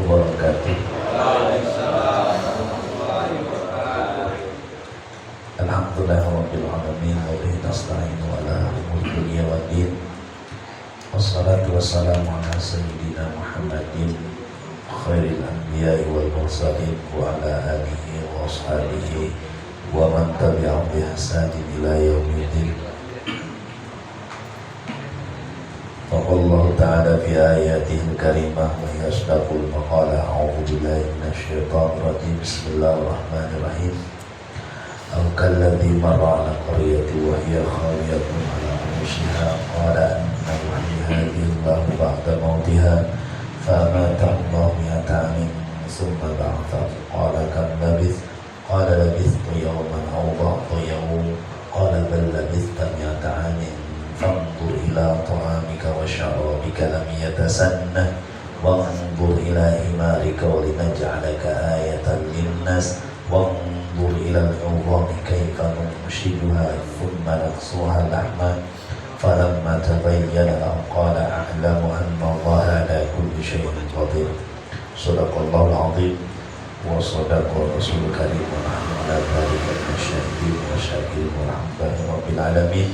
wabarakatuh. Alhamdulillah rabbil alamin wa bihi nasta'inu ala umuri dunya waddin. Wassalatu wassalamu ala sayyidina Muhammadin khairil anbiya'i wal mursalin wa ala alihi wa ashabihi wa man tabi'ahum bi ihsanin ila yaumiddin. Allah Ta'ala fi ayatihil karimah wa yasdaqul maqala a'udhu billahi minasyaitanir rajim. Bismillahirrahmanirrahim. Aw kalladhi marra ala qaryatin wa hiya khawiyatun ala urushiha qala anna yuhyi hadhihi Allahu ba'da mautiha famatahu Allahu mi'ata amin thumma ba'athahu qala kam labith qala labithtu yawman aw ba'da yawm qala bal labithta mi'ata amin fanzur ila ta'amika wa syarabika lam yatasanna wanzur ila himarika wa linaj'alaka ayatan linnas wanzur ila al-'udhami kayfa nunshiduha thumma naksuha lahman falamma tabayyana lahu qala a'lamu anna Allaha ala kulli shay'in qadir. Shadaqallahu al-'azim wa shadaqa rasulul karim wa nahnu ala dhalika minasyahidin wa syakirin walhamdulillahi rabbil alamin.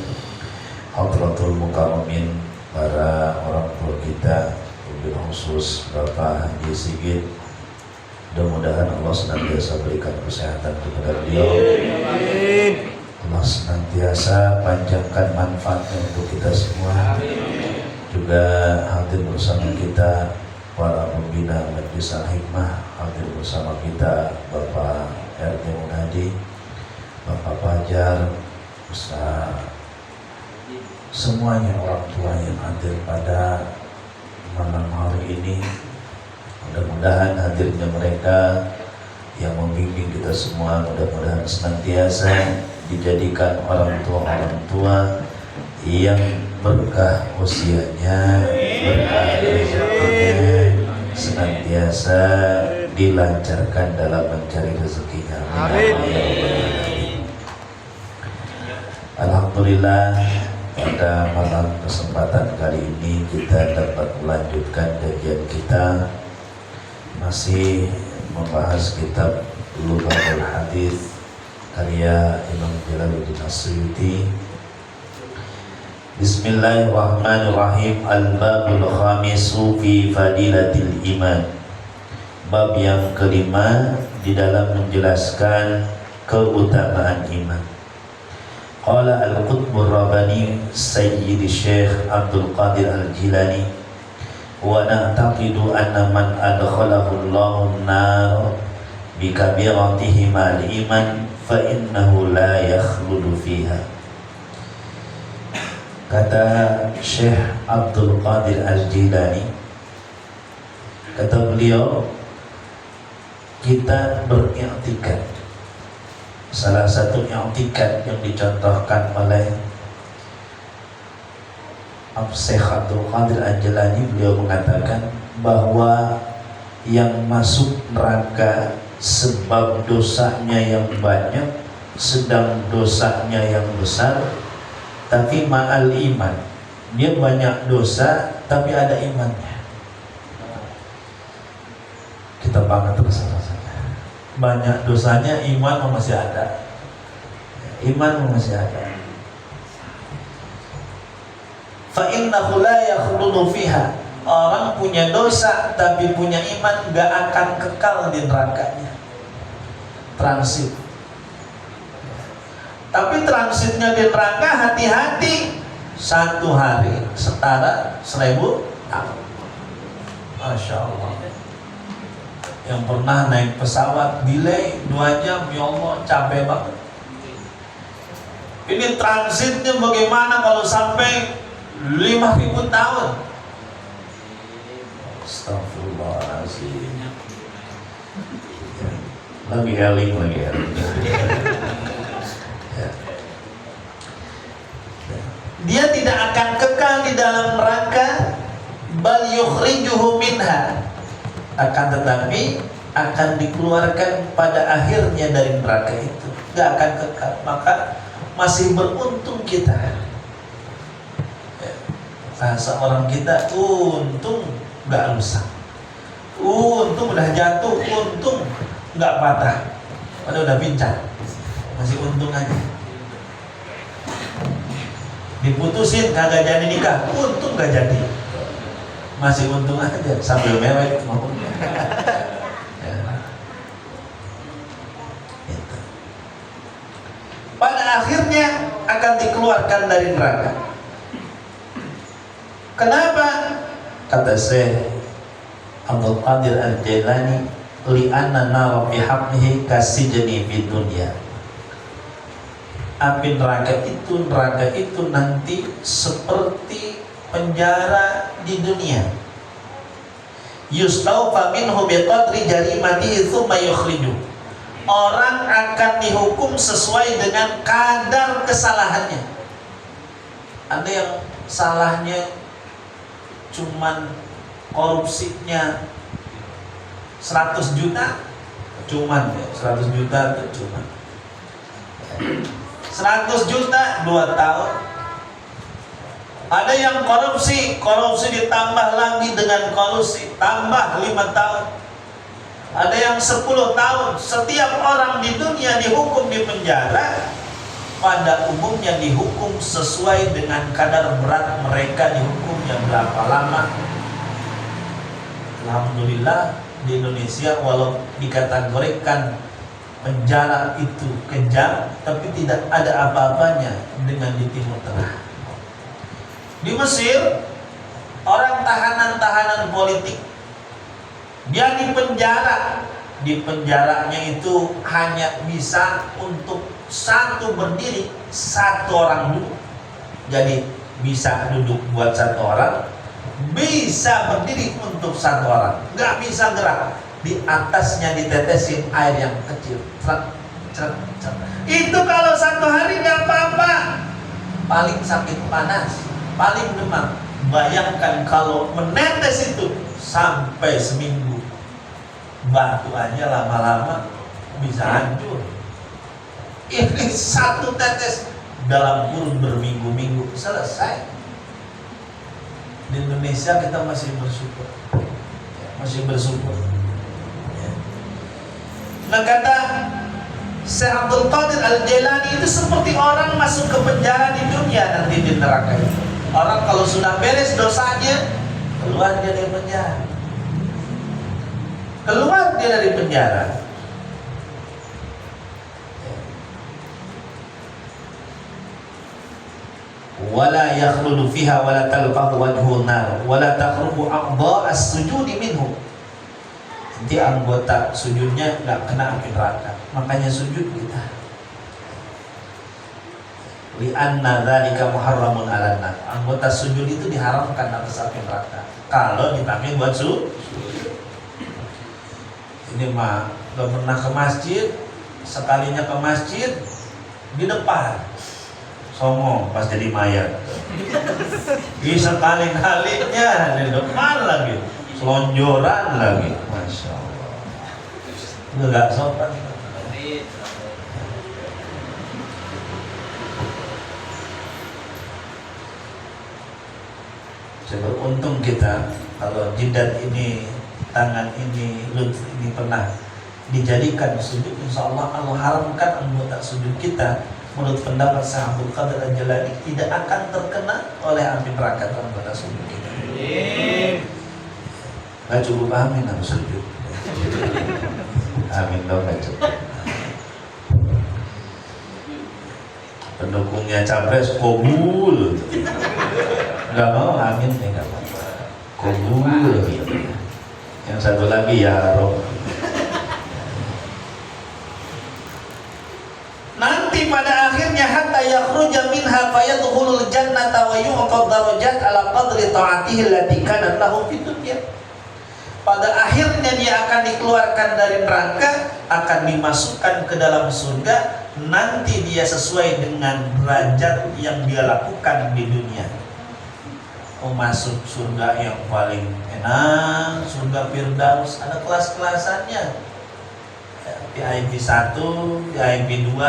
Hadratul Mukarramin, para orang tua kita, wabil khusus Bapak Haji Sigit, mudah-mudahan Allah senantiasa berikan kesehatan kepada beliau. Allah senantiasa panjangkan manfaatnya untuk kita semua. Juga hadir bersama kita para pembina Majelis Al-Hikmah, hadir bersama kita Bapak RT Munadi, Bapak Fajar, beserta semuanya orang tua yang hadir pada malam hari ini. Mudah-mudahan hadirnya mereka yang membimbing kita semua, mudah-mudahan senantiasa dijadikan orang tua yang berkah usianya, berkah rezekinya, senantiasa dilancarkan dalam mencari rezekinya. Amin. Alhamdulillah, pada malam kesempatan kali ini kita dapat melanjutkan kajian kita, masih membahas kitab Lughatul Hadis karya Imam Jalaluddin As-Suyuti. Bismillahirrahmanirrahim. Al-babul khamisu fi fadilatil iman. Bab yang kelima di dalam menjelaskan keutamaan iman. Qala al-Qutbur Rabbani Sayyid Syekh Abdul Qadir Al-Jilani wa na'taqidu anna man adkhalahu Allahu an-nar bi kabiratihi ma'al iman fa innahu la yakhludu fiha. Kata Syekh Abdul Qadir Al-Jilani, kata beliau, kita beriktikad. Salah satu i'tikad yang dicontohkan oleh Syekh Abdul Qadir Al-Jilani, beliau mengatakan bahwa yang masuk neraka sebab dosanya yang banyak, sedang dosanya yang besar, tapi ma'al iman, dia banyak dosa tapi ada imannya. Kita banget terus banyak dosanya, iman masih ada. Iman masih ada. Fa innahu la yakhludu fiha. Orang punya dosa tapi punya iman gak akan kekal di nerakanya. Transit. Tapi transitnya di neraka, hati-hati, 1 hari setara 1000 tahun. Masya Allah. Yang pernah naik pesawat delay 2 jam, ya Allah capek banget. Ini transitnya bagaimana kalau sampai 5.000 tahun? Astagfirullahaladzim. Lagi eling. Dia tidak akan kekal di dalam neraka, bal yukhrijuhu minha, akan tetapi akan dikeluarkan pada akhirnya dari neraka itu, gak akan kekal. Maka masih beruntung kita. Bahasa orang kita, untung gak rusak, untung udah jatuh, untung nggak patah, padahal udah pincang, masih untung aja. Diputusin kagak jadi nikah, untung gak jadi, masih untung aja, sambil mewek mau. Ya. Gitu. Pada akhirnya akan dikeluarkan dari neraka. Kenapa? Kata Syekh Abdul Qadir Al-Jailani, li'anna nara fi haqqihi kasijni fid dunya. Api neraka itu nanti seperti penjara di dunia. Yustawfa minhu biqadri jarimatihi tsumma yukhriju. Orang akan dihukum sesuai dengan kadar kesalahannya. Ada yang salahnya cuman korupsinya 100 juta, cuman 100 juta itu cuman 100 juta 2 tahun. Ada yang korupsi ditambah lagi dengan korupsi, tambah 5 tahun. Ada yang 10 tahun. Setiap orang di dunia dihukum di penjara, pada umumnya dihukum sesuai dengan kadar berat mereka dihukumnya berapa lama. Alhamdulillah di Indonesia walau dikategorikan penjara itu kejam, tapi tidak ada apa-apanya dengan di Timur Tengah. Di Mesir, orang tahanan-tahanan politik, dia di penjaranya itu hanya bisa untuk satu berdiri, satu orang duduk. Jadi bisa duduk buat satu orang, bisa berdiri untuk satu orang, nggak bisa gerak. Di atasnya ditetesin air yang kecil, itu kalau 1 hari nggak apa-apa, paling sakit panas, paling demam. Bayangkan kalau menetes itu sampai seminggu, batu aja lama-lama bisa hancur. Ini 1 tetes dalam kurun berminggu-minggu selesai. Di Indonesia kita masih bersyukur, Nah, kata Syekh Abdul Qadir Al-Jailani itu seperti orang masuk ke penjara di dunia, nanti di neraka itu. Orang kalau sudah beres dosanya, keluar dia dari penjara. Wala yakhludu fiha wala talqahu wajhun nar wala takhrubu a'dha as-sujudi minhu. Nanti anggota sujudnya nggak kena api neraka, makanya sujud kita. Li'anna dzalika muharramun 'alan nar. Anggota sujud itu diharamkan atas api neraka kalau dipakai buat sujud. Ini mah nggak pernah ke masjid, sekalinya ke masjid di depan songong pas jadi mayat. Sekali-kalinya di depan lagi, selonjoran lagi, masya Allah. Itu nggak sopan. Beruntung kita kalau jidat ini, tangan ini, lutf ini pernah dijadikan sujud. Insya Allah Allah haramkan anggota sujud kita. Menurut pendapat Syekh Abdul Qadir Al-Jailani tidak akan terkena oleh api neraka anggota sujud kita. Nggak cukup amin harus sujud. Amin dong, nggak cukup. Pendukungnya capres kabul. Nggak mau amin ya nggak apa-apa. Kabul. Yang satu lagi ya Rob. Nanti pada akhirnya hatta yakhruja minha fayadkhulul jannata wa yu'ta darajat ala qadri ta'atihi allati kanat lahu fid dunya. Pada akhirnya dia akan dikeluarkan dari neraka, akan dimasukkan ke dalam surga. Nanti dia sesuai dengan derajat yang dia lakukan di dunia. Masuk surga yang paling enak, surga Firdaus, ada kelas-kelasannya. VIP 1, VIP 2,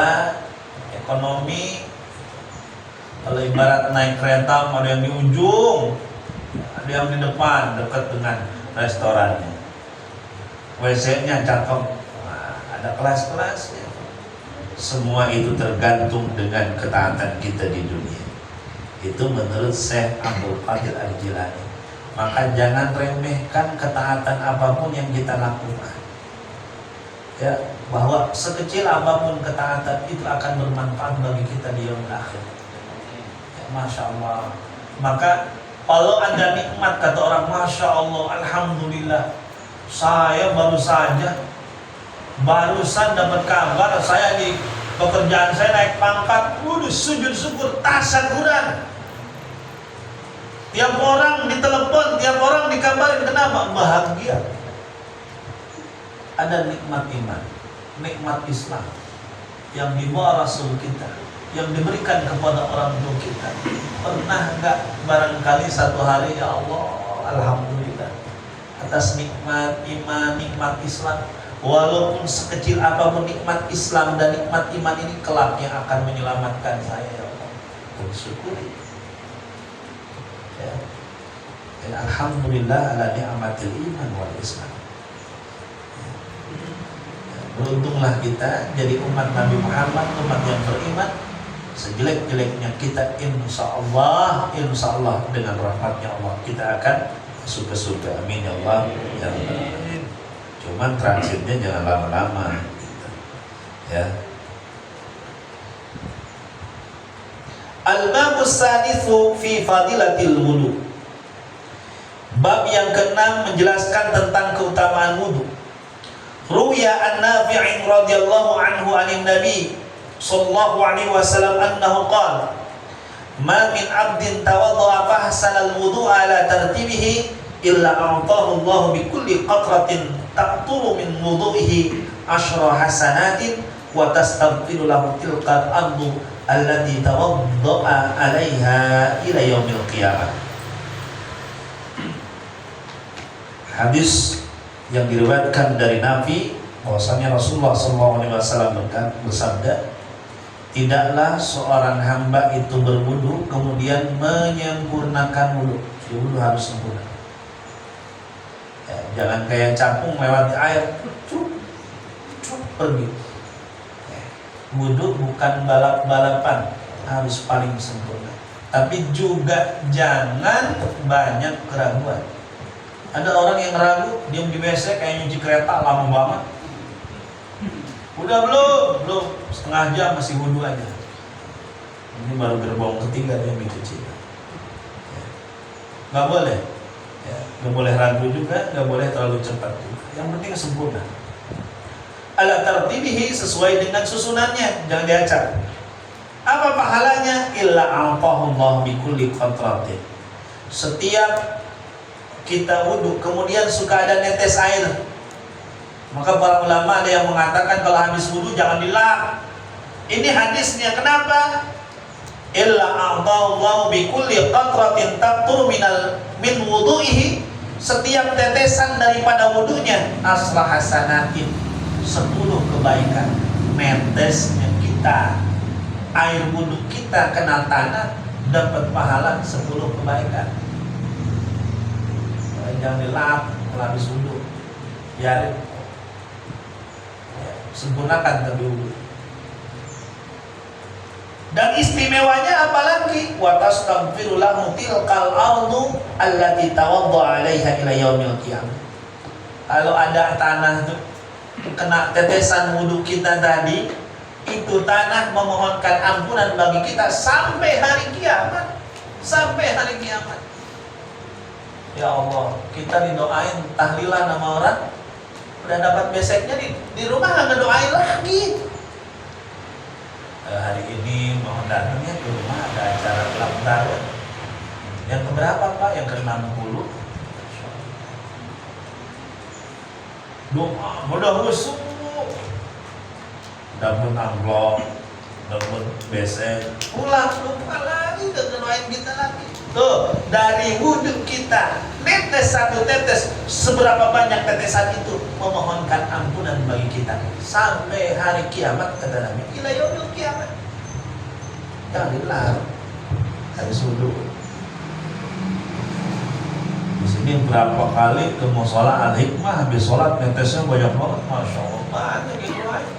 ekonomi. Kalau ibarat naik kereta, ada yang di ujung, ada yang di depan, dekat dengan restorannya. WC-nya cakep, nah, ada kelas-kelasnya. Semua itu tergantung dengan ketaatan kita di dunia. Itu menurut Syekh Abdul Qadir Al-Jilani. Maka jangan remehkan ketaatan apapun yang kita lakukan. Ya, bahwa sekecil apapun ketaatan itu akan bermanfaat bagi kita di yaumil akhir. Ya, Masya Allah. Maka kalau ada nikmat kata orang, Masya Allah, Alhamdulillah, saya barusan dapat kabar saya di pekerjaan saya naik pangkat, sujud syukur, tasakuran. Tiap orang ditelepon, tiap orang dikabarin, kenapa? Bahagia. Ada nikmat iman, nikmat Islam yang dibawa Rasul kita, yang diberikan kepada orang tua kita. Pernah enggak barangkali satu hari, ya Allah, Alhamdulillah atas nikmat iman, nikmat Islam, walaupun sekecil apapun nikmat Islam dan nikmat iman ini kelak yang akan menyelamatkan saya, ya Allah, bersyukuri. Ya. Dan Alhamdulillah ala ni'matil iman wal Islam. Beruntunglah kita jadi umat Nabi Muhammad, umat yang beriman. Sejelek-jeleknya kita, insya Allah dengan rahmatnya Allah kita akan masuk ke surga. Amin ya Allah ya Rabbal Alamin. Cuman transitnya jangan lama-lama, ya. Al-babus saditsu fi fadilatil wudu. Bab yang ke-6 menjelaskan tentang keutamaan wudu. Ruya an-Nafi' radhiyallahu anhu 'anil Nabi sallallahu alaihi wasallam annahu qala ma min 'abdin tawadda'a fa ahsana al-wudu'a ala tartibihi illa a'tahu Allah bi kulli qatratin taqturu min wudu'ihi 10 hasanatin wa tastaghfiru lahu tilka al-ardu allati tawadda'a 'alaiha ila yaumil qiyamah. Hadis yang diriwayatkan dari Nabi bahwasanya Rasulullah SAW bersabda, tidaklah seorang hamba itu berwudu kemudian menyempurnakan wudu. Jadi wudu harus sempurna. Ya, jangan kayak capung lewat air, pergi. Ya, wudu bukan balap-balapan, harus paling sempurna. Tapi juga jangan banyak keraguan. Ada orang yang ragu, diam di WC kayak nyuci kereta lama banget. Udah belum, setengah jam masih wudu aja. Ini baru gerbong ketiga yang dicuci. Ya. Gak boleh, ya. Gak boleh ragu juga, gak boleh terlalu cepat juga. Yang penting sempurna. Ala tartibihi, sesuai dengan susunannya, jangan diacak. Apa pahalanya? Illa a'tahullah bi kulli qatratin. Setiap kita wudu kemudian suka ada netes air, maka para ulama ada yang mengatakan kalau habis wudu jangan dilap. Ini hadisnya, kenapa? Illa a'tahullahu bi kulli qatratin taqtur min wudu'ihi, setiap tetesan daripada wudunya 10 hasanatin, 10 kebaikan. Netesnya kita, air wudu kita kena tanah, dapat pahala 10 kebaikan. Jangan dilap kalau habis wudu, biarin, ya, sempurnakan tapi wudu. Dan istimewanya apalagi, wa tastaghfiru lahu tilkal ardu allati tawadda'a 'alaiha ila yaumil qiyamah. Kalau ada tanah tuh kena tetesan wudu kita tadi, itu tanah memohonkan ampunan bagi kita sampai hari kiamat, sampai hari kiamat. Ya Allah, kita didoain tahlilan sama orang, udah dapat beseknya di rumah nggak ngedoain lagi. Hari ini mohon datang ya ke rumah, ada acara ulang tahun. Yang keberapa Pak? Yang ke-60. Doa, mudah khusyuk. Dapat amplop, dapat besek, pulang lupa lagi, gak ngedoain kita lagi. Tuh, dari wudhu kita, netes satu tetes, seberapa banyak tetesan itu memohonkan ampunan bagi kita sampai hari kiamat, kata Nabi. Ila yaumil kiamat. Jangan dilarang habis wudhu. Di sini Ini berapa kali ke musola Al-Hikmah habis sholat netesnya banyak banget, masya Allah, banyak gitu aja.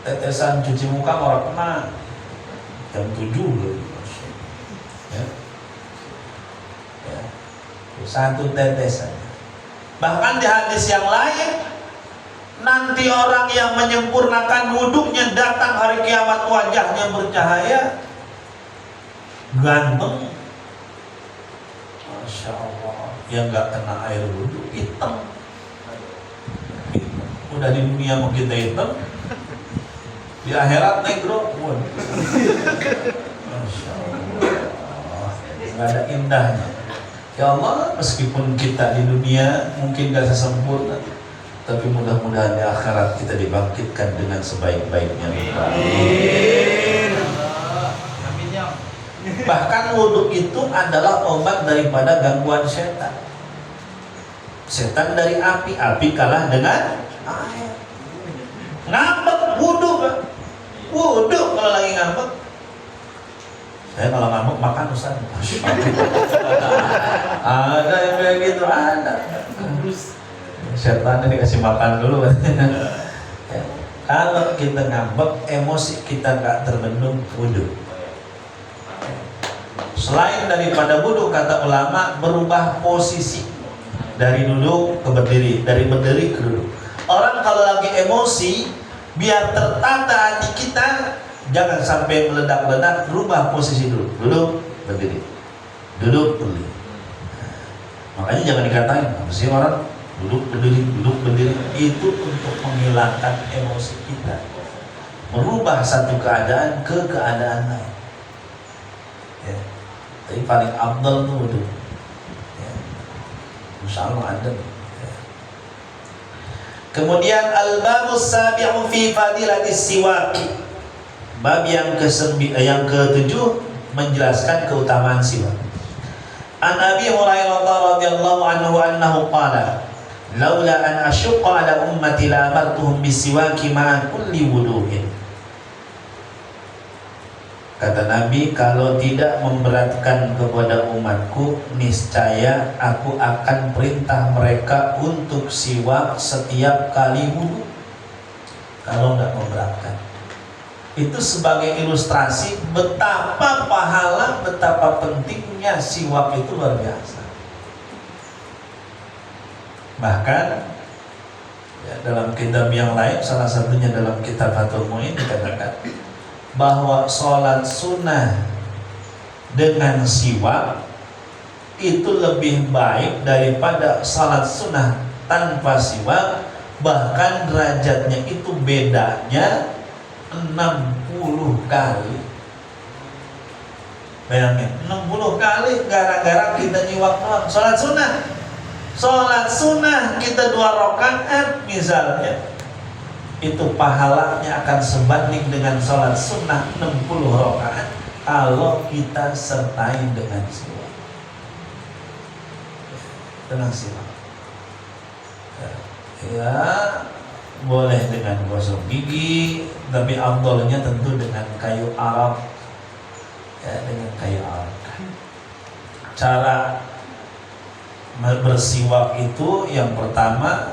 Tetesan cuci muka orang kena jam 7 loh. Ya. Ya. Satu tetesan. Bahkan di hadis yang lain, nanti orang yang menyempurnakan wuduknya datang hari kiamat wajahnya bercahaya, ganteng, masya Allah, yang nggak kena air wudhu hitam. Udah di dunia mau kita hitam, di akhirat negro pun. Masya Allah, nggak ada indahnya. Ya Allah, meskipun kita di dunia mungkin nggak sesempurna, tapi mudah-mudahan di akhirat kita dibangkitkan dengan sebaik-baiknya. Amin. Bahkan wudhu itu adalah obat daripada gangguan setan. Setan dari api, api kalah dengan air. Ngambek wudhu, Pak. Wudhu kalau lagi ngambek. Saya kalau ngambek makan Ustaz. Ada yang kayak gitu, ada. Setan ini dikasih makan dulu. Kalau kita ngambek, emosi kita nggak terbendung, wudhu. Selain daripada wudhu, kata ulama, berubah posisi dari duduk ke berdiri, dari berdiri ke duduk. Orang kalau lagi emosi, biar tertata hati kita, jangan sampai meledak-ledak, berubah posisi dulu. Duduk, berdiri, duduk, berdiri. Makanya jangan dikatain, apa sih orang duduk, berdiri. Itu untuk menghilangkan emosi kita, merubah satu keadaan ke keadaan lain. Ya. Tapi paling abdal itu wudhu. Ya. Insya Allah ada. Ya. Kemudian al-babus sabi'u fi fadilatis siwaki. Bab yang ke-7 menjelaskan keutamaan siwak. An Abi Hurairah radhiyallahu anhu annahu qala, laula an asyqa ala ummati la amartuhum bisiwaki ma'a kulli wudu'in. Kata Nabi, kalau tidak memberatkan kepada umatku, niscaya aku akan perintah mereka untuk siwak setiap kali wudu. Kalau nggak memberatkan, itu sebagai ilustrasi betapa pahala, betapa pentingnya siwak itu luar biasa. Bahkan ya, dalam kitab yang lain, salah satunya dalam kitab Fathul Mu'in, dikatakan bahwa sholat sunnah dengan siwak itu lebih baik daripada sholat sunnah tanpa siwak. Bahkan derajatnya itu bedanya 60 kali. Bayangin, 60 kali gara-gara kita nyiwak doang. Sholat sunnah kita 2 rakaat misalnya, itu pahalanya akan sebanding dengan sholat sunnah 60 rakaat kalau kita sertai dengan siwak. Dengan siwak. Ya, boleh dengan gosok gigi, tapi afdolnya tentu dengan kayu arab. Ya, dengan kayu arab. Cara bersiwak itu yang pertama,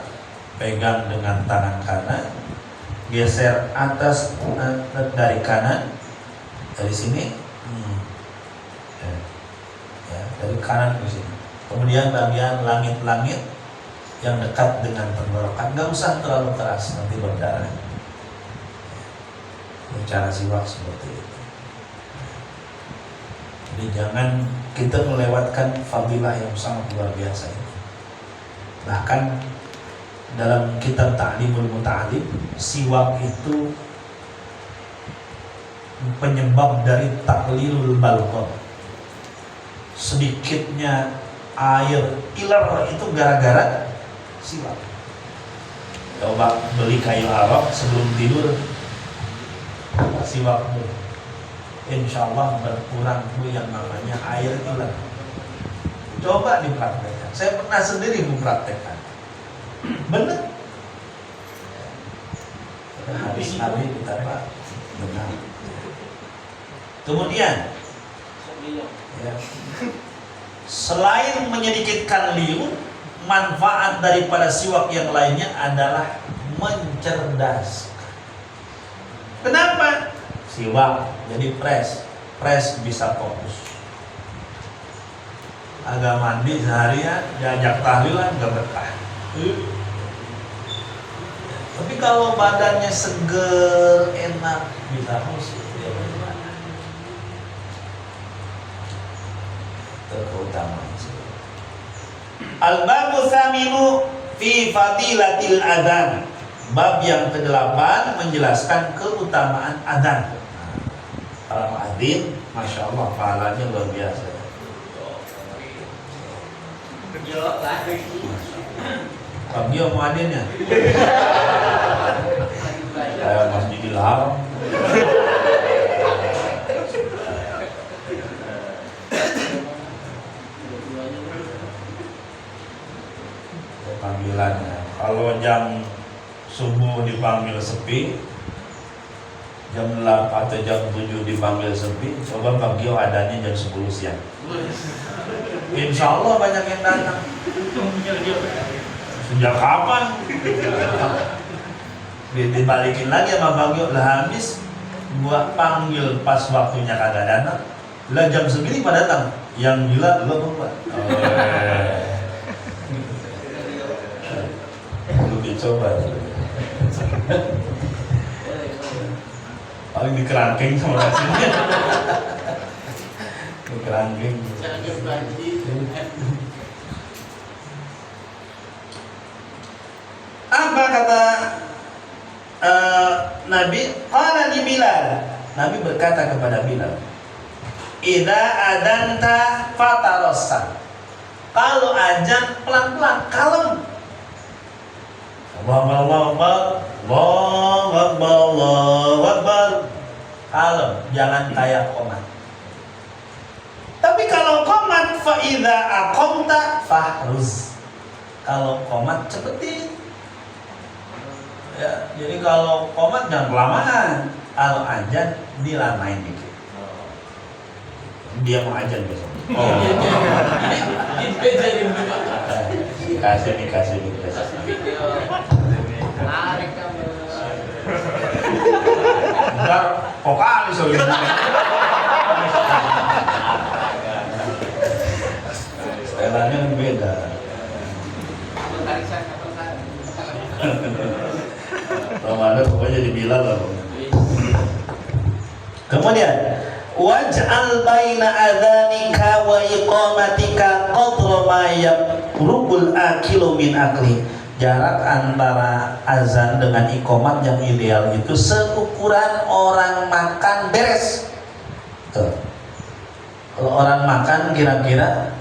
pegang dengan tangan kanan, geser atas dari kanan, dari sini, ya, dari kanan ke sini. Kemudian bagian langit-langit yang dekat dengan tenggorokan, nggak usah terlalu keras, nanti berdarah. Cara siwak seperti itu. Jadi jangan kita melewatkan fadilah yang sangat luar biasa ini. Bahkan dalam kitab Ta'limul Muta'alim, siwak itu penyebab dari taklilul balgham. Sedikitnya air iler itu gara-gara siwak. Coba beli kayu arok sebelum tidur, siwak dulu. Insya Allah berkurang yang namanya air iler. Coba dipraktekkan. Saya pernah sendiri mempraktekkan. Benar. Habis Nabi kita benar. Kemudian Ya. Selain menyedikitkan liur, manfaat daripada siwak yang lainnya adalah mencerdaskan. Kenapa? Siwak jadi fresh bisa fokus. Agak mandi seharian, diajak tahlilan gak betah. Tapi kalau badannya seger, enak, bisa khusyuk, ya bagaimana? Terutama Al-babu tsaminu fi fadilatil adzan. Bab yang ke-8 menjelaskan keutamaan adzan. Para muadzin, masya Allah, pahalanya luar biasa. Bagi yang muadzinnya. Kayak Masjidil Haram. Panggilannya. Kalau jam subuh dipanggil sepi, jam 8 atau jam 7 dipanggil sepi, coba pagi adanya jam 10 siang. Insya Allah banyak yang datang. Sejak kapan? Dibalikin lagi sama Bagio, lah habis gua panggil pas waktunya kagak datang, lah jam segini pada datang. Yang gila lo apa? Lu dicoba. Paling dikerangkeng sama hasilnya. Dikerangkeng. Apa kata Nabi? Qala li Bilal. Nabi berkata kepada Bilal, "Idza adanta fatarassa." Kalau azan pelan-pelan, kalem. Allahu Akbar. Kalem, jangan kayak qomat. Tapi kalau qomat fa idza aqamta fahruz. Kalau qomat cepetin. Ya, jadi kalau qomat jangan kelamaan. Kalau azan dilamain dikit. Dia mau azan besok. Oh. Kasih. Entar vokalis soalnya. Setelannya kan beda. Ramadan pokoknya jadi Bilal lah. Kemudian waj'al baina adzanika wa iqamatika qadra ma yabrubul akilu min akli. Jarak antara azan dengan iqamat yang ideal itu seukuran orang makan beres. Tuh. Kalau orang makan kira-kira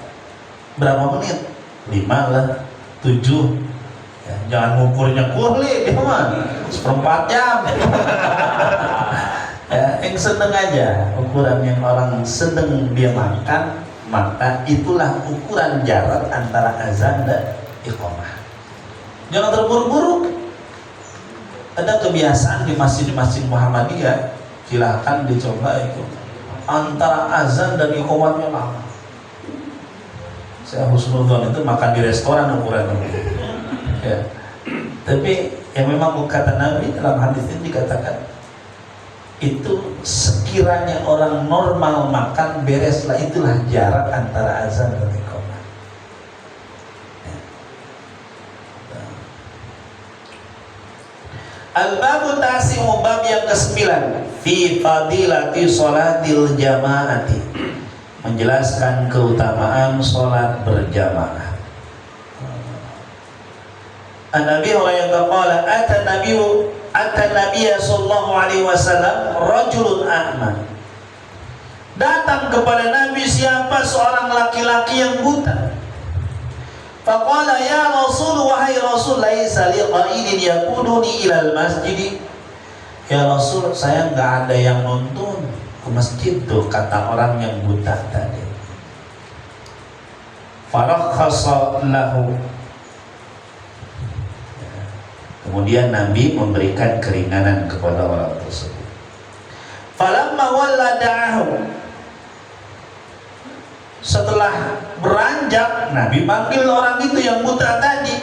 berapa menit? 5 lah, 7. Ya, jangan ngukurnya kulit, ya mah 1/4 jam. Ya, yang sedang aja, ukuran yang orang sedang dia makan, maka itulah ukuran jarak antara azan dan iqamah. Jangan terburu-buru. Ada kebiasaan di masjid-masjid Muhammadiyah, silahkan dicoba itu. Antara azan dan iqamatnya lama. Saya husnudzon itu makan di restoran ukurannya. Ya. Tapi yang memang kata Nabi dalam hadis ini dikatakan itu sekiranya orang normal makan bereslah, itulah jarak antara azan dan iqamah. Al-babu tasi'u, bab yang ke-9 fi fadilati sholatil jamaati, menjelaskan keutamaan sholat berjamaah. An-Nabi qala ata Nabiya sallallahu alaihi wasallam rajulun a'ma. Datang kepada Nabi siapa? Seorang laki-laki yang buta. Faqala ya Rasul, wahai Rasul, laisa li qa'idin yaquduni ilal masjid. Ya Rasul, saya enggak ada yang nuntun ke masjid tuh, kata orang yang buta tadi. Farakhasa lahu. Kemudian Nabi memberikan keringanan kepada orang tersebut. Falamma wallada'ahu, Setelah beranjak, Nabi panggil orang itu yang buta tadi.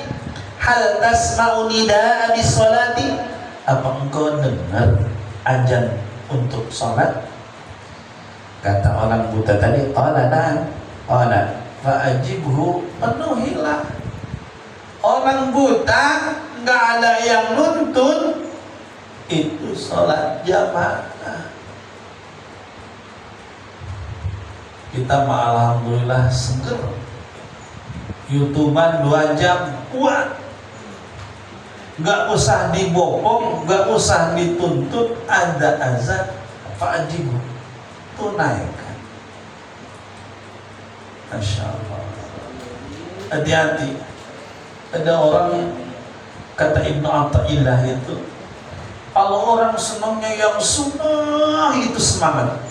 Hal tasma'u nida'a bis salati? Apa engkau dengar azan untuk salat? Kata orang buta tadi, qala na'am. Qala fa'ajibhu, penuhilah. Orang buta nggak ada yang nuntun, itu salat jamaah. Kita mah alhamdulillah seger. YouTubean 2 jam kuat. Gak usah dibopong, gak usah dituntut, ada azan, fa'ajib, tunaikan. Masya Allah. Hati-hati. Ada orang, kata Ibnu Athaillah itu, kalau orang senangnya yang sunnah itu semangat.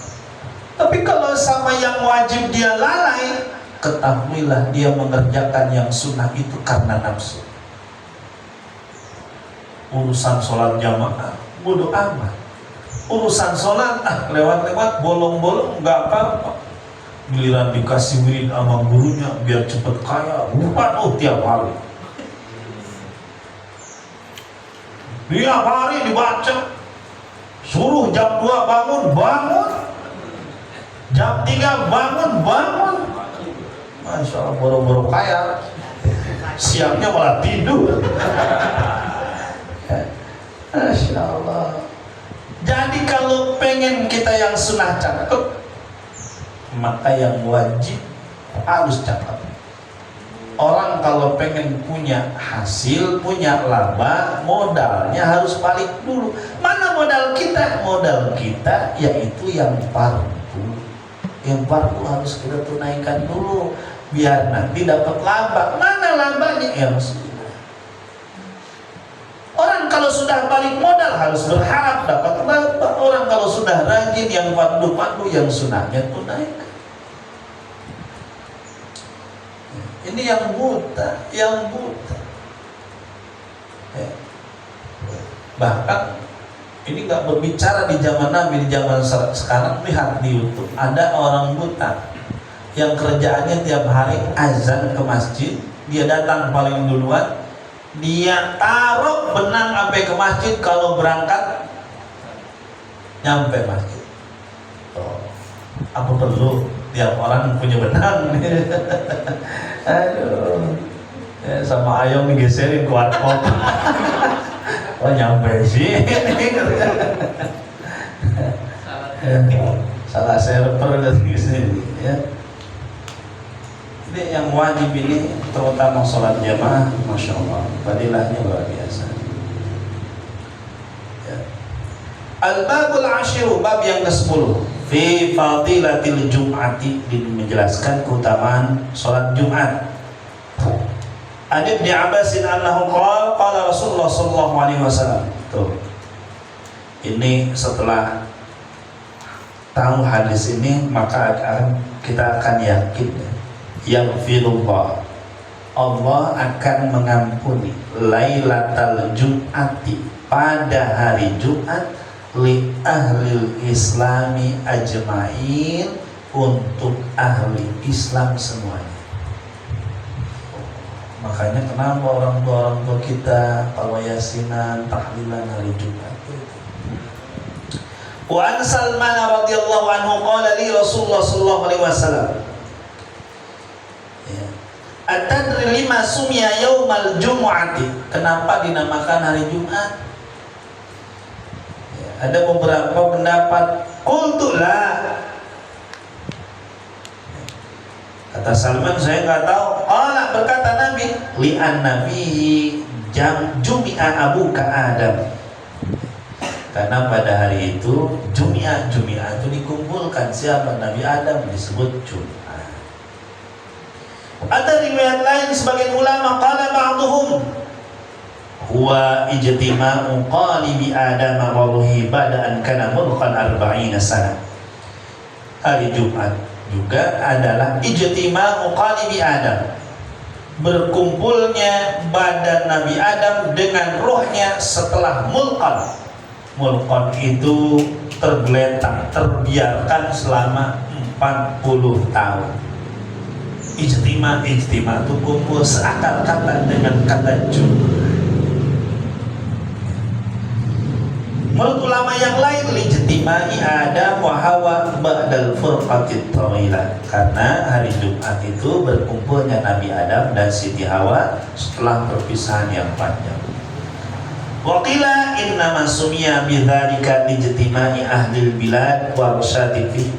Tapi kalau sama yang wajib dia lalai, ketahuilah dia mengerjakan yang sunnah itu karena nafsu. Urusan sholat jamaah bodoh amat. Urusan sholat lewat-lewat bolong-bolong nggak apa-apa. Giliran dikasih wirid sama gurunya biar cepet kaya, tiap hari. Tiap hari dibaca. Suruh jam 2 bangun. Jam 3 bangun. Masya Allah, boro-boro kaya. Siangnya malah tidur. Masya Allah. Jadi kalau pengen kita yang sunnah cakep, maka yang wajib harus cakep. Orang kalau pengen punya hasil, punya laba, modalnya harus balik dulu. Mana modal kita? Modal kita yaitu yang fardu. Yang fardu harus kita tunaikan dulu biar nanti dapat laba. Mana labanya? Yang sunnah. Orang kalau sudah balik modal harus berharap dapat laba. Orang kalau sudah rajin yang fardu yang sunnahnya tunaikan. Ini yang buta. Bahkan ini nggak berbicara di zaman Nabi, di zaman sekarang. Lihat di YouTube ada orang buta yang kerjaannya tiap hari azan ke masjid. Dia datang paling duluan, dia taruh benang sampai ke masjid. Kalau berangkat nyampe masjid. Apa perlu tiap orang punya benang? Aduh, sama ayam digeserin kuat kok. Oh nyampe sih. Salah server dari sini ya. Jadi yang wajib ini terutama sholat jamaah, masya Allah, fadilahnya luar biasa. Ya. Al-babul ashiru, bab yang ke-10 fi fadilatil jum'ati, menjelaskan keutamaan sholat Jumat. An Ibnu Abbas annahu qala Rasulullah sallallahu alaihi wasallam. Tuh. Ini setelah tahu hadis ini maka kita akan yakin yaghfirullah, Allah akan mengampuni Lailatul Jum'ati, pada hari Jumat, li ahlil islami ajma'in, untuk ahli Islam semuanya. Makanya kenapa orang tua kita kalau yasinan, tahlilan hari Jumat itu. Wa an Salman radhiyallahu anhu qala li Rasulullah sallallahu alaihi wasallam, ya, atadri lima sumya yaumal jumu'ati, kenapa dinamakan hari Jumat? Ada beberapa pendapat. Qultu la, kata Salman, saya nggak tahu. Allah berkata Nabi, li'an nabihi jumi'a abuka Adam, karena pada hari itu Jumi'ah itu dikumpulkan siapa? Nabi Adam, disebut Jumi'ah. Ada riwayat lain sebagian ulama qala ba'duhum huwa ijtima'u qalibi Adam wa ruhi ba'da an kana mulqan 40 sana. Hari Jumat juga adalah ijtima'u qalibi Adam, berkumpulnya badan Nabi Adam dengan rohnya setelah mulqan. Mulqan itu tergeletak, terbiarkan selama 40 tahun. Ijtima itu kumpul seakar kata dengan kata Jumat. Menurut ulama yang lain, lijtimai Adam wa Hawa ba'dal furqatit tawilah, karena hari Jumat itu berkumpulnya Nabi Adam dan Siti Hawa setelah perpisahan yang panjang. Wa qila innama sumiya bidzalika lijtimai ahlil bilad wa rusadifi.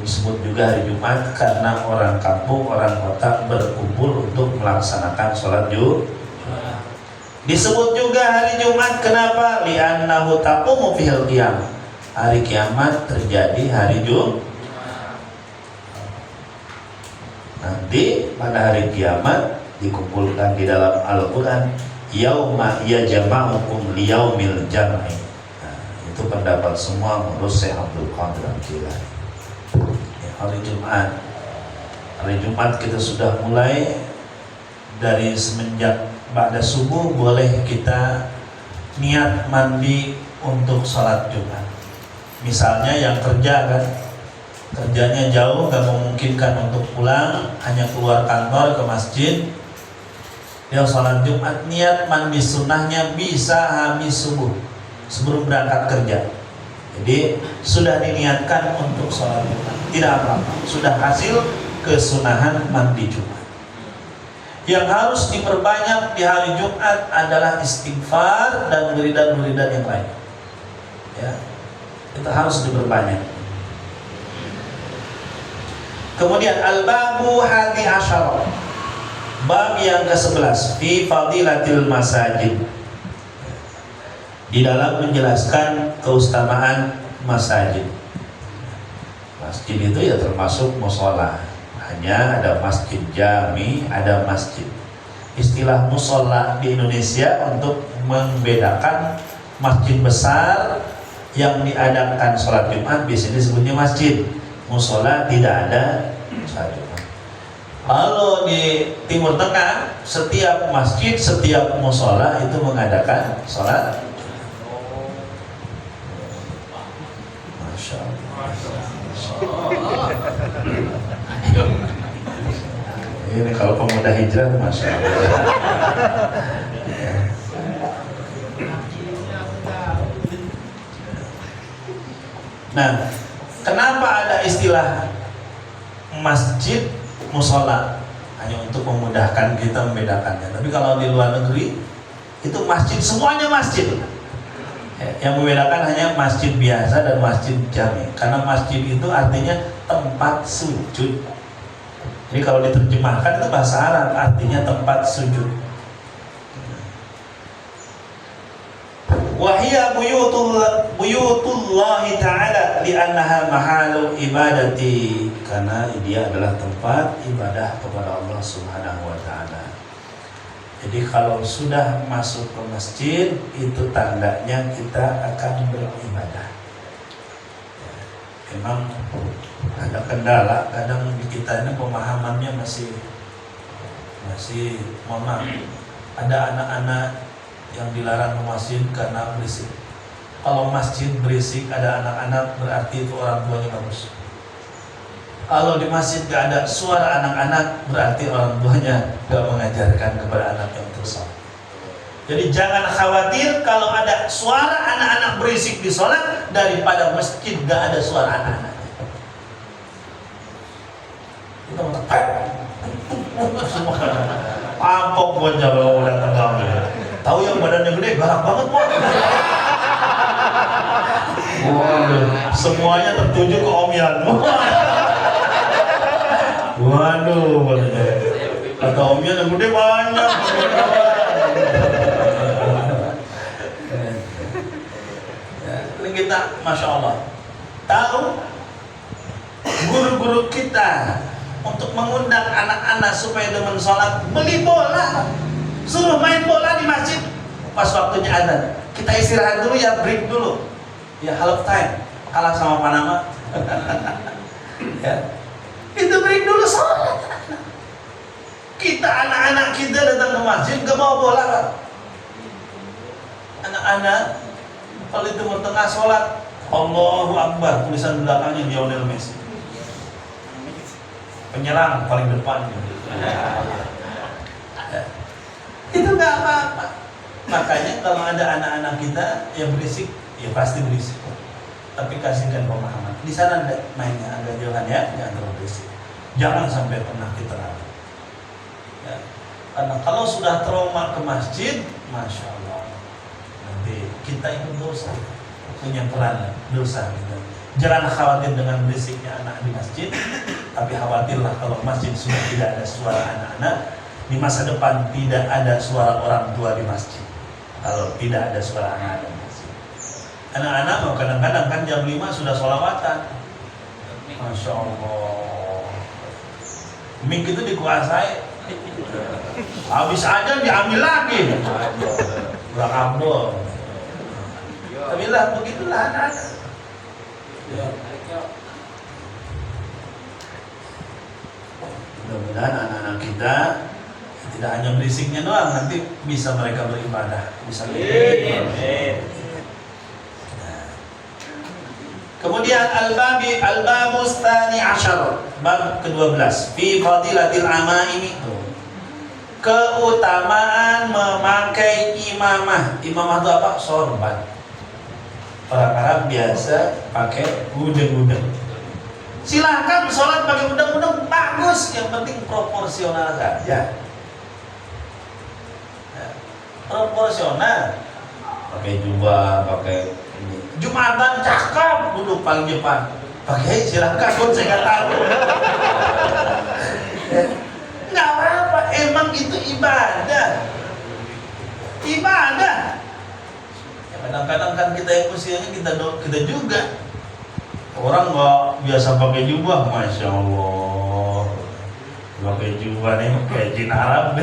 Disebut juga hari Jumat karena orang kampung, orang kota berkumpul untuk melaksanakan sholat Jumat. Disebut juga hari Jumat kenapa? Li'annahu taqumu fihil qiyamah. Hari kiamat terjadi hari Jumat. Nanti pada hari kiamat dikumpulkan di dalam Al-Qur'an, yauma yajma'ukum liyaumil jam'i. Nah, itu pendapat semua menurut Syekh Abdul Qadir Al-Jilani. Hari Jumat. Hari Jumat kita sudah mulai dari semenjak ba'da subuh boleh kita niat mandi untuk sholat Jumat. Misalnya yang kerja kan, kerjanya jauh, gak memungkinkan untuk pulang, hanya keluar kantor ke masjid, dia sholat Jumat, niat mandi sunnahnya bisa habis subuh sebelum berangkat kerja. Jadi sudah diniatkan untuk sholat Jumat, tidak apa-apa, sudah hasil kesunahan mandi Jumat. Yang harus diperbanyak di hari Jumat adalah istighfar dan wiridan-wiridan yang lain. Ya, itu harus diperbanyak. Kemudian al-babu hadi asyara, bab yang ke-11 fi fadilatil masajid, di dalam menjelaskan keutamaan masjid. Masjid itu ya termasuk mushola. Hanya ada masjid jami, ada masjid. Istilah musola di Indonesia untuk membedakan masjid besar yang diadakan sholat Jumat biasanya disebutnya masjid. Musola tidak ada sholat Jumat. Kalau di Timur Tengah, setiap masjid, setiap musola itu mengadakan sholat. Masya Allah. Ini kalau pemuda hijrah, Masya Allah. Nah, kenapa ada istilah masjid musola? Hanya untuk memudahkan kita membedakannya. Tapi kalau di luar negeri, itu masjid, semuanya masjid. Yang membedakan hanya masjid biasa dan masjid jami. Karena masjid itu artinya tempat sujud. Jadi kalau diterjemahkan itu bahasa Arab, artinya tempat sujud. Wahia buyutullahi ta'ala li'annaha mahalu ibadati, karena dia adalah tempat ibadah kepada Allah Subhanahu wa ta'ala. Jadi kalau sudah masuk ke masjid, itu tandanya kita akan beribadah. Memang ada kendala, kadang di kita ini pemahamannya masih mohon maaf. Ada anak-anak yang dilarang ke masjid karena berisik. Kalau masjid berisik, ada anak-anak, berarti itu orang tuanya bagus. Kalau di masjid gak ada suara anak-anak, berarti orang tuanya gak mengajarkan kepada anak yang tersalah. Jadi jangan khawatir kalau ada suara anak-anak berisik di sholat daripada masjid gak ada suara anak-anak. Kita semua pampok buat kalau datang kamu. Tahu yang badannya gede, galak banget Pak. Waduh, semuanya tertuju ke Om Yan. Waduh, kata Om Yan yang gede banyak. Ini kita, Masya Allah, tahu guru-guru kita untuk mengundang anak-anak supaya demen sholat, beli bola, suruh main bola di masjid. Pas waktunya adzan, kita istirahat dulu ya, break dulu ya, half time, kalah sama Panama. Ya, itu break dulu sholat. Kita anak-anak kita datang ke masjid gak bawa bola kan? Anak-anak kalau di Timur Tengah sholat Allahu Akbar, tulisan belakangnya Lionel Messi. penyerang paling depan gitu. Itu nggak apa-apa. Makanya kalau ada anak-anak kita yang berisik, ya pasti berisik. Tapi kasihkan pemahaman. Di sana mainnya agak jauhan ya, jangan terlalu berisik. Jangan sampai pernah kita ragu. Ya. Karena kalau sudah trauma ke masjid, masya Allah, nanti kita ikut dosa, punya peran dosa gitu. Jangan khawatir dengan berisiknya anak di masjid, tapi khawatirlah kalau masjid sudah tidak ada suara anak-anak, di masa depan tidak ada suara orang tua di masjid. Kalau tidak ada suara anak-anak di masjid, anak-anak mau kadang-kadang kan jam 5 sudah sholawatan, masya Allah, mik itu dikuasai, habis aja diambil lagi, kurang abdul. Tapi lah begitulah anak-anak. Mudah-mudahan anak-anak kita tidak hanya berisiknya doang, nanti bisa mereka beribadah, bisa beribadah. Kemudian al-babus tsani asyar, bab ke-12, fi fadilatil amaimi, keutamaan memakai imamah. Imamah itu apa? Sorban. Orang Arab biasa pakai udeng-udeng. Silahkan sholat pakai udeng-udeng, bagus, yang penting proporsional saja. Proporsional, pakai jubah, pakai ini. Jumatan cakep, duduk paling depan. Pakai silahkan, pun saya nggak tahu. Nggak apa-apa, emang itu ibadah. Ibadah. Ya, kadang-kadang kan kita yang usianya kita juga. Orang nggak biasa pakai jubah, masya Allah. Pakai jubah nih kayak jin Arab.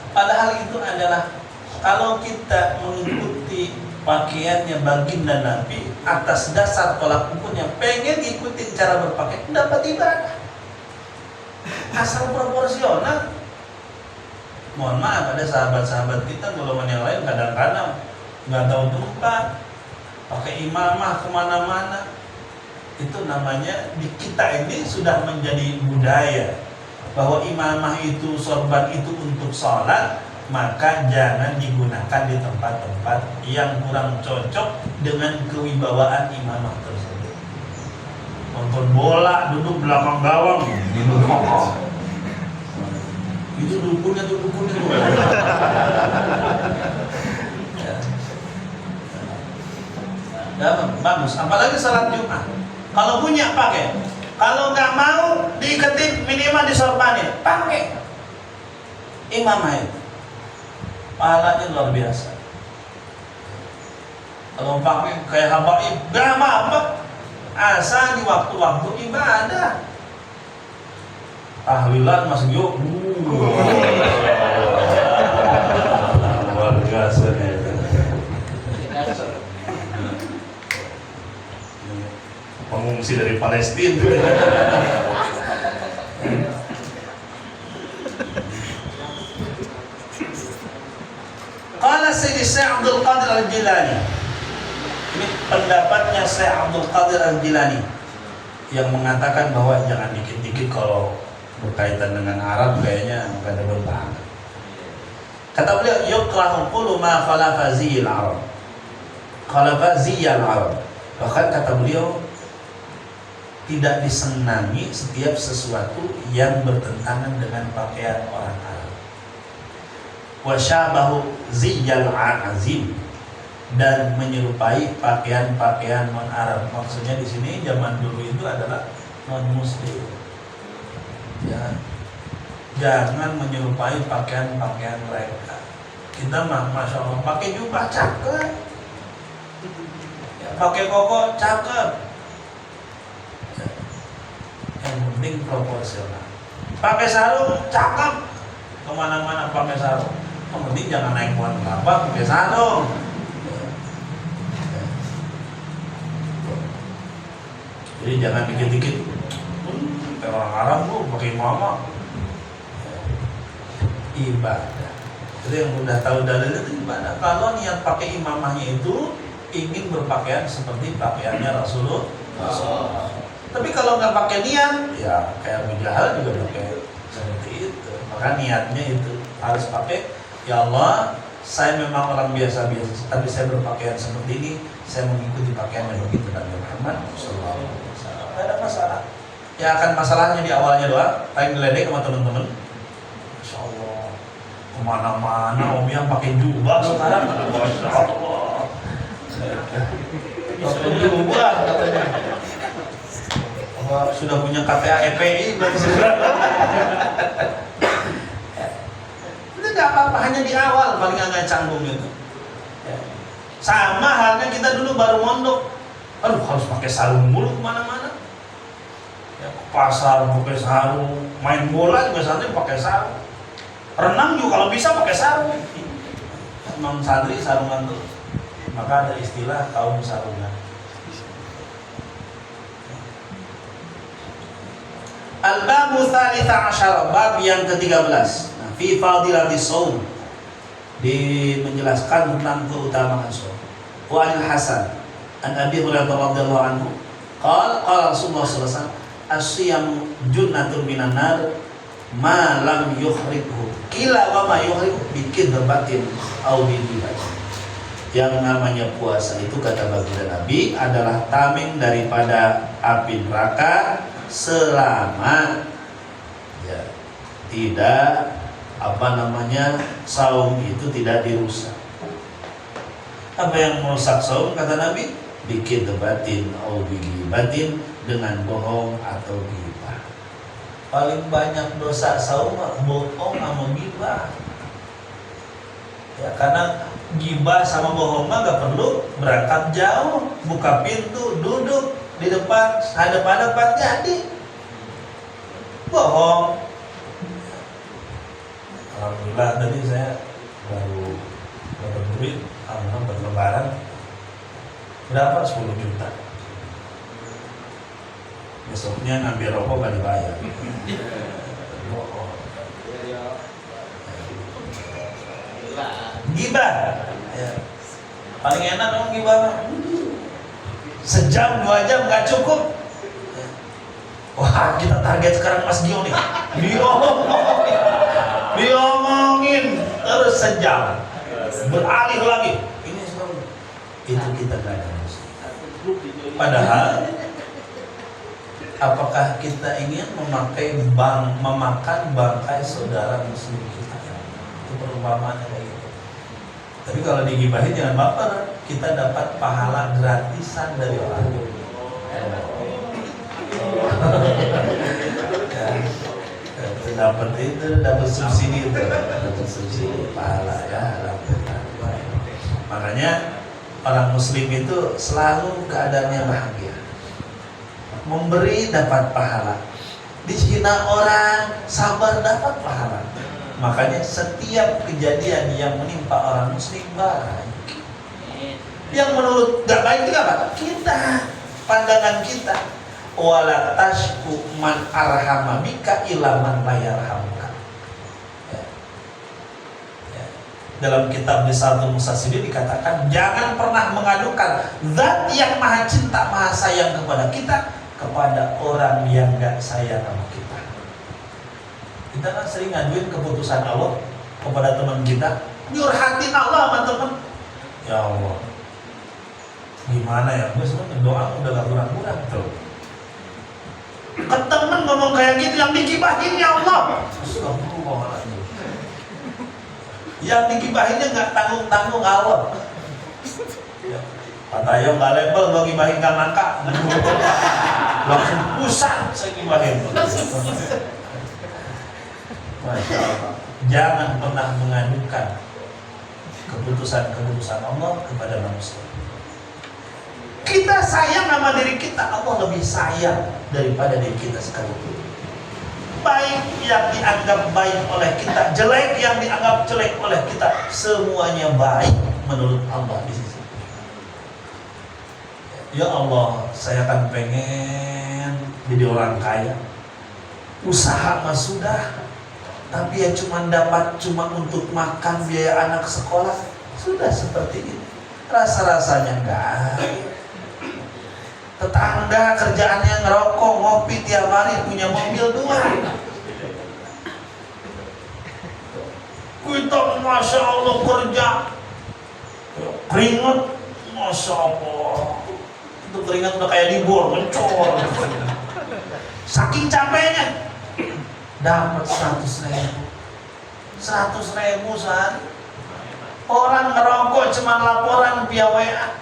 Padahal itu adalah kalau kita mengikuti pakaiannya baginda Nabi atas dasar tolak ukurnya, pengen ikutin cara berpakaian, dapat ibadah. Asal proporsional. Mohon maaf, ada sahabat-sahabat kita golongan yang lain kadang-kadang nggak tahu tempat, pakai imamah kemana-mana. Itu namanya di kita ini sudah menjadi budaya bahwa imamah itu, sorban itu untuk sholat, maka jangan digunakan di tempat-tempat yang kurang cocok dengan kewibawaan imamah tersebut. Nonton bola, duduk belakang gawang, itu dukunnya tuh. Ya, bagus. Apalagi salat Jumat. Kalau punya pakai. Kalau nggak mau diiketin minimal disorbanin, pakai imamah itu. Pahalanya luar biasa. Kalau pakai kayak habaib, nggak apa-apa. Asal di waktu-waktu ibadah. Tahlilan masuk yuk. Luar biasa nih. Pengungsi dari Palestina. Qala Sayyidi Syekh Abdul Qadir Al-Jilani. Ini pendapatnya Syekh Abdul Qadir Al-Jilani yang mengatakan bahwa jangan dikit-dikit kalau berkaitan dengan Arab kayaknya nggak ada beban. Kata beliau, yukrahu kullu ma khalafa ziyil Arab. Khalafa ziyal Arab. Bahkan kata beliau, tidak disenangi setiap sesuatu yang bertentangan dengan pakaian orang Arab. Wa syabahu ziyyal azim, dan menyerupai pakaian-pakaian non Arab. Maksudnya di sini zaman dulu itu adalah non Muslim. Ya, jangan menyerupai pakaian-pakaian mereka. Kita mah masya Allah pakai jubah cakep, ya, pakai koko cakep. Yang penting proporsional. Pakai sarung cakep, kemana-mana pakai sarung. Yang penting jangan naik pohon kelapa pakai sarung. Jadi jangan dikit-dikit. Orang Arab tuh pakai mama. Ibadah. Jadi yang udah tahu dalil itu ibadah. Kalau niat pakai imamahnya itu ingin berpakaian seperti pakaiannya Rasulullah. Tapi kalau nggak pakai niat, ya kayak Abu Jahal juga pakai seperti itu. Maka niatnya itu harus pakai, ya Allah, saya memang orang biasa-biasa, tapi saya berpakaian seperti ini, saya mengikuti pakaian yang begitu Nabi Muhammad Sallallahu Alaihi Wasallam. Tidak ada masalah. Ya akan masalahnya di awalnya doang, paling diledek sama teman-teman. Masya Allah, kemana-mana Om yang pakai jubah sekarang, Masya Allah. Pakai jubah katanya. Sudah punya KTA EPI berarti sudah. Itu nggak apa-apa, hanya di awal paling agak canggung itu. Sama halnya kita dulu baru mondok, aduh harus pakai sarung mulu kemana-mana. Ya, ke pasar pakai sarung, main bola juga santri pakai sarung, renang juga kalau bisa pakai sarung. Emang santri sarungan tuh, maka ada istilah kaum sarungan. Al-babu tsalitsa asyara, bab yang ke-13. Nah, fi fadilatis shaum, di menjelaskan tentang keutamaan shaum. Wa an Hasan an Abi Hurairah radhiyallahu anhu, qala Rasulullah sallallahu alaihi wasallam, as-siyamu junnatun minan nar ma lam yuhribhu. Qila wa ma yuhribhu bi kidbatin aw bi dibatin. Yang namanya puasa itu kata baginda Nabi adalah tameng daripada api neraka selama ya tidak saum itu tidak dirusak. Apa yang merusak saum kata Nabi? Bikin debatin atau batin dengan bohong atau ghibah. Paling banyak dosa saum bohong sama ghibah. Ya karena ghibah sama bohong mah gak perlu berangkat jauh, buka pintu, duduk di depan, hadap-hadapan jadi bohong. Alhamdulillah tadi saya baru dapat duit, alhamdulillah berlebaran berapa? 10 juta. Besoknya ngambil rokok gak dibayar. Gibah ya. Paling enak dong gibah. Sejam 2 jam gak cukup. Wah kita target sekarang Mas Gio nih, diomongin terus sejam, beralih lagi. Ini semua itu kita gak ada maksud. Padahal apakah kita ingin memakan bangkai saudara muslim kita? Itu perumpamaannya kayak gitu. Tapi kalau digibahin jangan baper, kita dapat pahala gratisan dari orang. Dapat subsidi itu, dapat subsidi pahala ya. Makanya orang muslim itu selalu keadaannya bahagia, memberi dapat pahala, dihina orang sabar dapat pahala. Makanya setiap kejadian yang menimpa orang muslim baik. Yang menurut gak baik itu apa? Kita, pandangan kita. Wala tashku man arhama bika ila man la yarhamka. Ya. Dalam kitab Risalah Mustasidi dikatakan jangan pernah mengadukan zat yang maha cinta, maha sayang kepada kita kepada orang yang gak sayang sama kita. Kita kan sering ngaduin keputusan Allah kepada teman kita, nyurhatin Allah sama teman. Ya Allah, gimana ya? Gue sebenarnya doa udah gak kurang-kurang tuh. Ke temen ngomong kayak gitu, yang digibahin ya Allah. Astagfirullahaladzim. Yang digibahinnya gak tanggung-tanggung Allah. Ya. Kata yang gak level, lo gibahin gak nangka. Langsung pusat saya gibahin. Masya Allah. Jangan pernah mengadukan keputusan-keputusan Allah kepada manusia. Kita sayang sama diri kita, Allah lebih sayang daripada diri kita sekalipun. Baik yang dianggap baik oleh kita, jelek yang dianggap jelek oleh kita, semuanya baik menurut Allah di sisi. Ya Allah, saya kan pengen jadi orang kaya. Usaha mah sudah, tapi ya cuma untuk makan biaya anak sekolah, sudah seperti ini. Rasa-rasanya enggak. Tetangga kerjaannya ngerokok, ngopi tiap hari, punya mobil 2. Kita Masya Allah kerja keringat, Masya Allah itu keringat udah kayak libur, mencor. Saking capeknya dapat 100.000 sehari. Orang ngerokok cuma laporan via WA.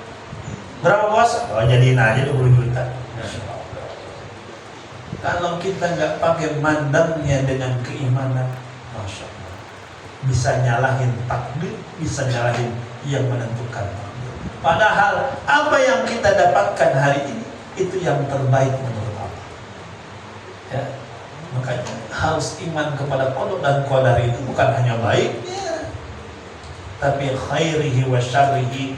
Berapa bos? Oh jadiin aja 20 juta. Kalau kita nggak pakai mandangnya dengan keimanan, Masya Allah, bisa nyalahin takdir, bisa nyalahin yang menentukan takdir. Padahal apa yang kita dapatkan hari ini itu yang terbaik menurut Allah. Ya, makanya harus iman kepada qada dan qadar itu bukan hanya baiknya, tapi khairihi wa syarrihi,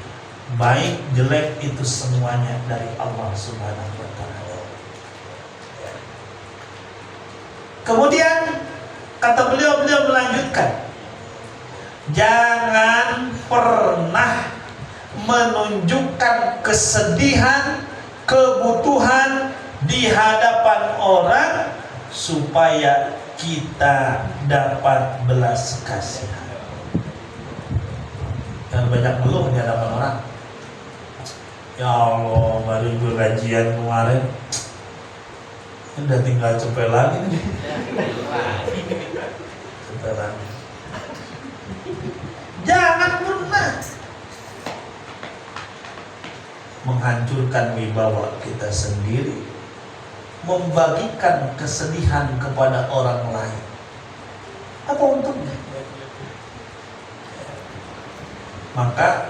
baik jelek itu semuanya dari Allah Subhanahu wa taala. Kemudian kata beliau melanjutkan, jangan pernah menunjukkan kesedihan, kebutuhan di hadapan orang supaya kita dapat belas kasihan. Jangan banyak ngeluh di hadapan orang. Ya Allah, baru gue gajian kemarin, udah tinggal cepet lagi nih. Cepet lagi. Jangan pernah menghancurkan wibawa kita sendiri, membagikan kesedihan kepada orang lain. Apa untungnya? Maka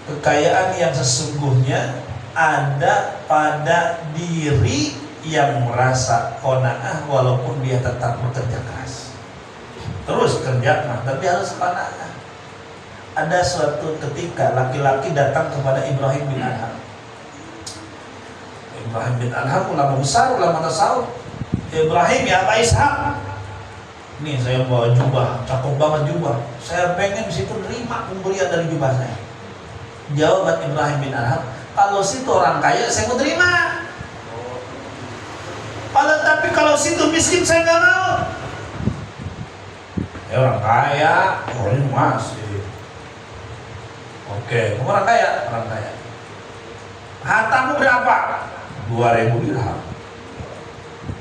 kekayaan yang sesungguhnya ada pada diri yang merasa qanaah walaupun dia tetap bekerja keras. Terus kerja, tapi harus qanaah. Ada suatu ketika laki-laki datang kepada Ibrahim bin Adham. Ibrahim bin Adham ulama besar, ulama tasawuf. Ibrahim, ya Pak Ishak, nih saya bawa jubah, cakep banget jubah. Saya pengen di situ terima pemberian dari jubah saya. Jawaban Ibrahim bin Adham, kalau situ orang kaya saya mau terima. Tapi kalau situ miskin saya nggak mau. Ya orang kaya, ini masih. Oke, kamu orang kaya, orang kaya. Hartamu berapa? 2.000 dirham.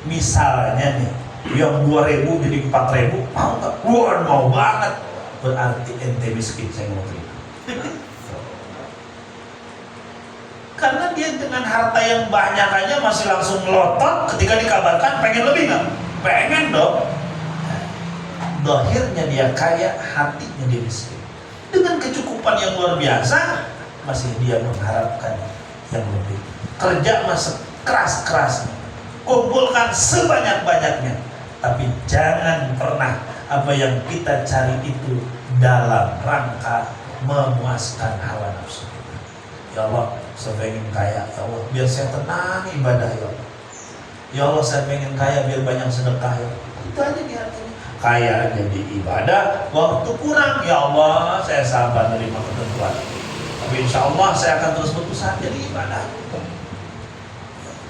Misalnya nih, yang 2.000 jadi 4.000, mau nggak? Wah, mau banget. Berarti ente miskin, saya mau terima. Karena dia dengan harta yang banyak aja masih langsung melotot ketika dikabarkan pengen lebih nggak? Pengen dong. Dohirnya dia kaya, hatinya dia miskin. Dengan kecukupan yang luar biasa, masih dia mengharapkan yang lebih. Kerja masih keras-kerasnya, kumpulkan sebanyak-banyaknya, tapi jangan pernah apa yang kita cari itu dalam rangka memuaskan hawa nafsu kita. Ya Allah, saya pengen kaya, ya Allah, biar saya tenang ibadah, ya Allah. Ya Allah, saya pengen kaya biar banyak sedekah, ya Allah. Itu aja di hatinya. Kaya jadi ibadah, waktu kurang, ya Allah, saya sabar menerima ketentuan. Tapi insya Allah saya akan terus berusaha jadi ibadah.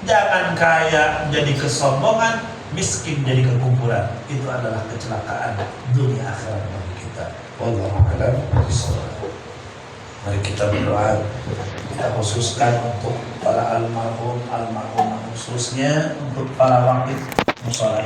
Jangan kaya jadi kesombongan, miskin jadi kekufuran. Itu adalah kecelakaan dunia akhirat bagi kita. Wallahu a'lam bishawab. Mari kita berdoa. Kita khususkan untuk para almarhum, khususnya untuk para wakil musola.